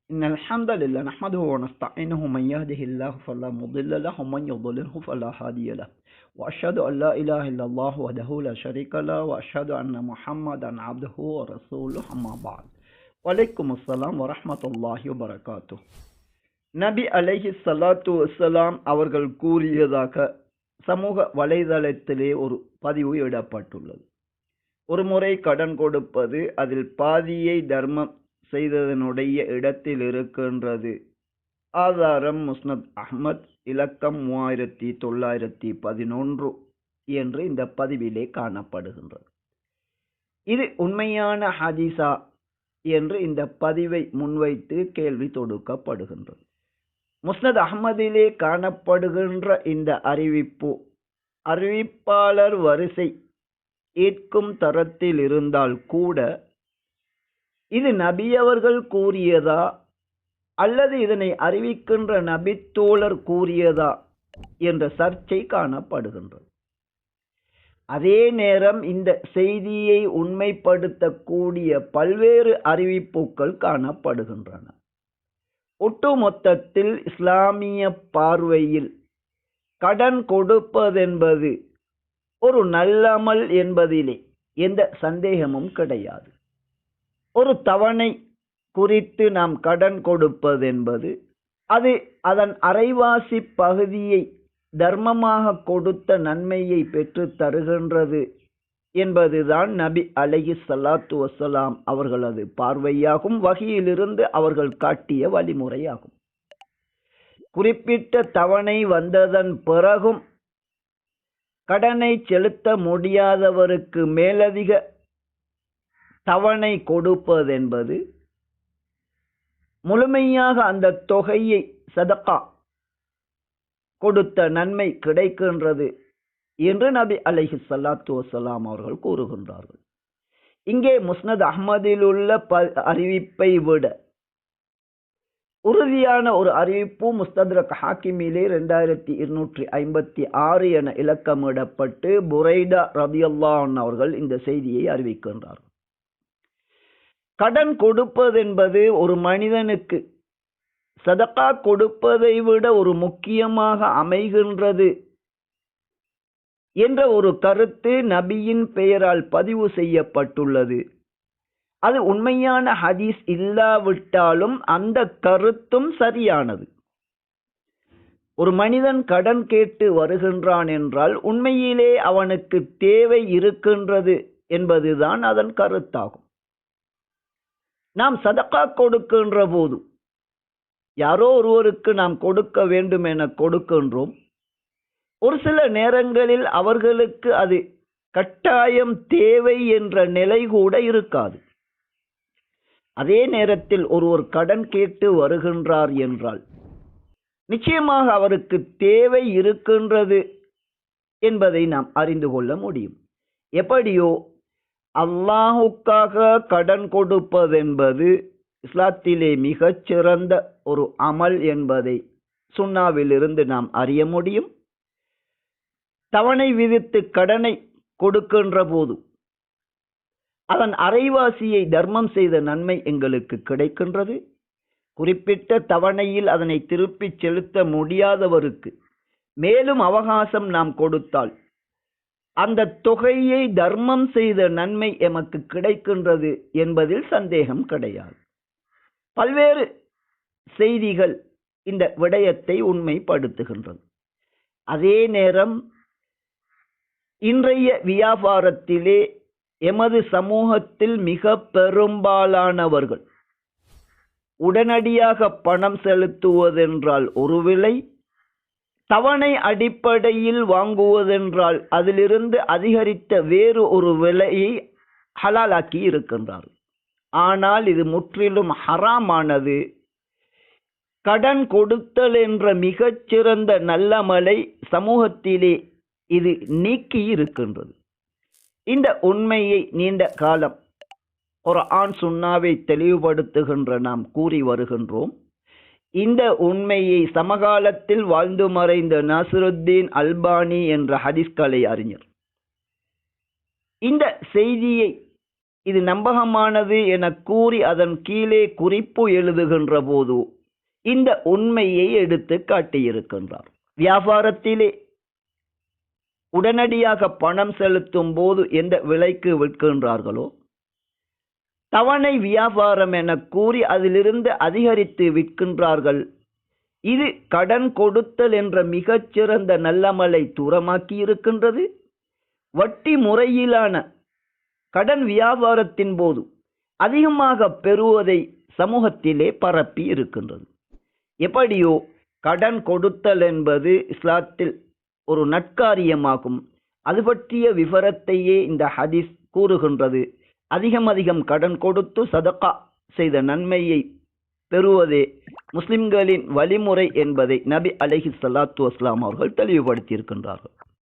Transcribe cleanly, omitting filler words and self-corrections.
إن الحمد لله نحمده ونستعينه من يهده الله فلا مضل له ومن يضلله فلا هادي له وأشهد أن لا إله إلا الله وحده لا شريك له وأشهد أن محمدا عبده ورسوله أما بعد وعليكم السلام ورحمة الله وبركاته. நபி அலைஹி ஸலாத்து வஸ்ஸலாம் அவர்கள் கூறியதாக சமூக வலைதளத்திலே ஒரு பதிவு இடப்பட்டுள்ளது. ஒரு முறை கடன் கொடுப்பது அதில் பாதியை தர்மம் செய்ததனுடைய இடத்தில் இருக்கின்றது. ஆதாரம் முஸ்னத் அஹ்மத், இலக்கம் 3911 என்று இந்த பதிவிலே காணப்படுகின்றது. இது உண்மையான ஹதீஸா என்று இந்த பதிவை முன்வைத்து கேள்வி தொடுக்கப்படுகின்றது. முஸ்னத் அஹ்மதிலே காணப்படுகின்ற இந்த அறிவிப்பாளர் வரிசை ஏற்கும் தரத்தில் இருந்தால் கூட இது நபி அவர்கள் கூறியதா அல்லது இதனை அறிவிக்கின்ற நபித்தோழர் கூறியதா என்ற சர்ச்சை காணப்படுகின்றது. அதே நேரம் இந்த செய்தியை உண்மைப்படுத்தக்கூடிய பல்வேறு அறிவிப்புகள் காணப்படுகின்றன. ஒட்டுமொத்தத்தில் இஸ்லாமிய பார்வையில் கடன் கொடுப்பதென்பது ஒரு நல்லமல் என்பதிலே எந்த சந்தேகமும் கிடையாது. ஒரு தவணை குறித்து நாம் கடன் கொடுப்பதென்பது அது அதன் அரைவாசி பகுதியை தர்மமாக கொடுத்த நன்மையை பெற்று தருகின்றது என்பதுதான் நபி அலைஹி ஸலாத்து வஸ்ஸலாம் அவர்களது பார்வையாகும், வகையிலிருந்து அவர்கள் காட்டிய வழிமுறையாகும். குறிப்பிட்ட தவணை வந்ததன் பிறகும் கடனை செலுத்த முடியாதவருக்கு மேலதிக தவணை கொடுப்பதென்பது முழுமையாக அந்த தொகையை சதகா கொடுத்த நன்மை கிடைக்கின்றது என்று நபி அலைஹி ஸலாத்து வஸ்ஸலாம் அவர்கள் கூறுகின்றார்கள். இங்கே முஸ்னத் அஹ்மதில் உள்ள அறிவிப்பை விட உறுதியான ஒரு அறிவிப்பு முஸ்தத்ரக் ஹாக்கிமிலே 2256 என இலக்கமிடப்பட்டு புரைடா ரலியல்லாஹு அன்ஹு அவர்கள் இந்த செய்தியை அறிவிக்கின்றார்கள். கடன் கொடுப்பதென்பது ஒரு மனிதனுக்கு சதகா கொடுப்பதை விட ஒரு முக்கியமாக அமைகின்றது என்ற ஒரு கருத்து நபியின் பெயரால் பதிவு செய்யப்பட்டுள்ளது. அது உண்மையான ஹதீஸ் இல்லாவிட்டாலும் அந்த கருத்தும் சரியானது. ஒரு மனிதன் கடன் கேட்டு வருகின்றான் என்றால் உண்மையிலே அவனுக்கு தேவை இருக்கின்றது என்பதுதான் அதன் கருத்தாகும். நாம் சதகா கொடுக்கின்ற போது யாரோ ஒருவருக்கு நாம் கொடுக்க வேண்டும் என கொடுக்கின்றோம். ஒரு சில நேரங்களில் அவர்களுக்கு அது கட்டாயம் தேவை என்ற நிலை கூட இருக்காது. அதே நேரத்தில் ஒருவர் கடன் கேட்டு வருகின்றார் என்றால் நிச்சயமாக அவருக்கு தேவை இருக்கின்றது என்பதை நாம் அறிந்து கொள்ள முடியும். எப்படியோ அல்லாஹுக்காக கடன் கொடுப்பதென்பது இஸ்லாத்திலே மிகச்சிறந்த ஒரு அமல் என்பதை சுன்னாவிலிருந்து நாம் அறிய முடியும். தவணை விதித்து கடனை கொடுக்கின்ற போது அதன் அரைவாசியை தர்மம் செய்த நன்மை எங்களுக்கு கிடைக்கின்றது. குறிப்பிட்ட தவணையில் அதனை திருப்பி செலுத்த முடியாதவருக்கு மேலும் அவகாசம் நாம் கொடுத்தால் அந்த தொகையை தர்மம் செய்த நன்மை எமக்கு கிடைக்கின்றது என்பதில் சந்தேகம் கிடையாது. பல்வேறு செய்திகள் இந்த விடயத்தை உண்மைப்படுத்துகின்றது. அதே நேரம் இன்றைய வியாபாரத்திலே எமது சமூகத்தில் மிக பெரும்பாலானவர்கள் உடனடியாக பணம் செலுத்துவதென்றால் ஒரு விலை, தவணை அடிப்படையில் வாங்குவதென்றால் அதிலிருந்து அதிகரித்த வேறு ஒரு விலையை ஹலாலாக்கி இருக்கின்றார். ஆனால் இது முற்றிலும் ஹராமானது. கடன் கொடுத்தல் என்ற மிகச்சிறந்த நல்லமலை சமூகத்திலே இது நீக்கி இருக்கின்றது. இந்த உண்மையை நீண்ட காலம் குர்ஆன் சுன்னாவை தெளிவுபடுத்துகின்ற நாம் கூறி வருகின்றோம். இந்த உண்மையை சமகாலத்தில் வாழ்ந்து மறைந்த நாசிருத்தீன் அல்பானி என்ற ஹதீஸ் கலை அறிஞர் இந்த செய்தியை இது நம்பகமானது என கூறி அதன் கீழே குறிப்பு எழுதுகின்ற போது இந்த உண்மையை எடுத்து காட்டியிருக்கின்றார். வியாபாரத்திலே உடனடியாக பணம் செலுத்தும் போது எந்த விலைக்கு விற்கின்றார்களோ தவணை வியாபாரம் என கூறி அதிலிருந்து அதிகரித்து விற்கின்றார்கள். இது கடன் கொடுத்தல் என்ற மிகச்சிறந்த நல்லமலை தூரமாக்கி இருக்கின்றது. வட்டி முறையிலான கடன் வியாபாரத்தின் போது அதிகமாக பெறுவதை சமூகத்திலே பரப்பி இருக்கின்றது. எப்படியோ கடன் கொடுத்தல் என்பது இஸ்லாத்தில் ஒரு நற்காரியமாகும். அது பற்றிய விவரத்தையே இந்த ஹதீஸ் கூறுகின்றது. அதிகம் கடன் கொடுத்து சதகா செய்த நன்மையை பெறுவதே முஸ்லிம்களின் வழிமுறை என்பதை நபி அலைஹி ஸலாத்து வஸ்ஸலாம் அவர்கள் தெளிவுபடுத்தி இருக்கின்றார்கள்.